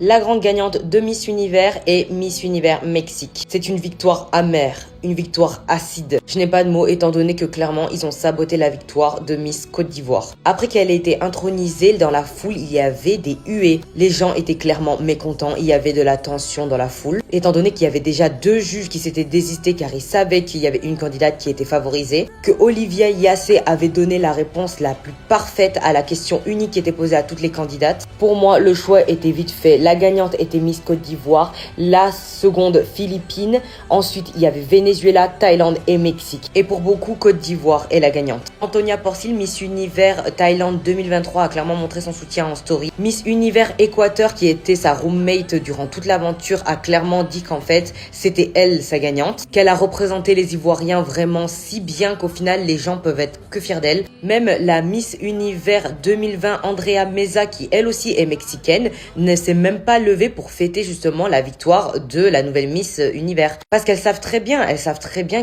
La grande gagnante de Miss Univers est Miss Univers Mexique. C'est une victoire amère, une victoire acide. Je n'ai pas de mots étant donné que clairement ils ont saboté la victoire de Miss Côte d'Ivoire. Après qu'elle ait été intronisée, dans la foule il y avait des huées. Les gens étaient clairement mécontents, il y avait de la tension dans la foule. Étant donné qu'il y avait déjà 2 juges qui s'étaient désistés car ils savaient qu'il y avait une candidate qui était favorisée, que Olivia Yassé avait donné la réponse la plus parfaite à la question unique qui était posée à toutes les candidates. Pour moi, le choix était vite fait. La gagnante était Miss Côte d'Ivoire, la seconde Philippines, ensuite il y avait Venezuela, Thaïlande et Mexique. Et pour beaucoup, Côte d'Ivoire est la gagnante. Antonia Porcil, Miss Univers Thaïlande 2023, a clairement montré son soutien en story. Miss Univers Équateur, qui était sa roommate durant toute l'aventure, a clairement dit qu'en fait, c'était elle sa gagnante, qu'elle a représenté les Ivoiriens vraiment si bien qu'au final, les gens peuvent être que fiers d'elle. Même la Miss Univers 2020, Andrea Meza, qui elle aussi est mexicaine, ne s'est même pas levée pour fêter justement la victoire de la nouvelle Miss Univers. Parce qu'elles savent très bien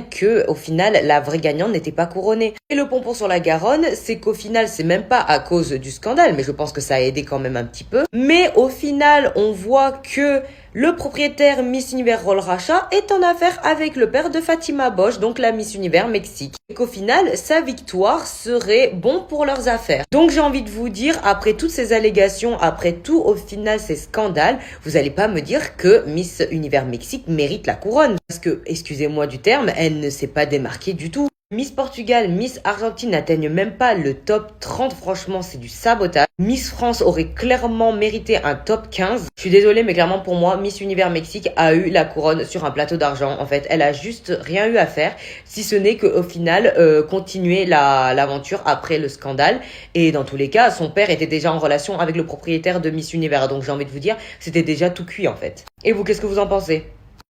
que au final, la vraie gagnante n'était pas couronnée. Et le pompon sur la Garonne, c'est qu'au final, c'est même pas à cause du scandale, mais je pense que ça a aidé quand même un petit peu. Mais au final, on voit que le propriétaire Miss Univers Roll Racha est en affaire avec le père de Fatima Bosch, donc la Miss Univers Mexique. Et qu'au final, sa victoire serait bon pour leurs affaires. Donc j'ai envie de vous dire, après toutes ces allégations, après tout au final ces scandales, vous allez pas me dire que Miss Univers Mexique mérite la couronne. Parce que, excusez-moi du terme, elle ne s'est pas démarquée du tout. Miss Portugal, Miss Argentine n'atteignent même pas le top 30, franchement c'est du sabotage. Miss France aurait clairement mérité un top 15. Je suis désolée mais clairement pour moi, Miss Univers Mexique a eu la couronne sur un plateau d'argent. En fait, elle a juste rien eu à faire, si ce n'est qu'au final, continuer l'aventure après le scandale. Et dans tous les cas, son père était déjà en relation avec le propriétaire de Miss Univers. Donc j'ai envie de vous dire, c'était déjà tout cuit en fait. Et vous, qu'est-ce que vous en pensez ?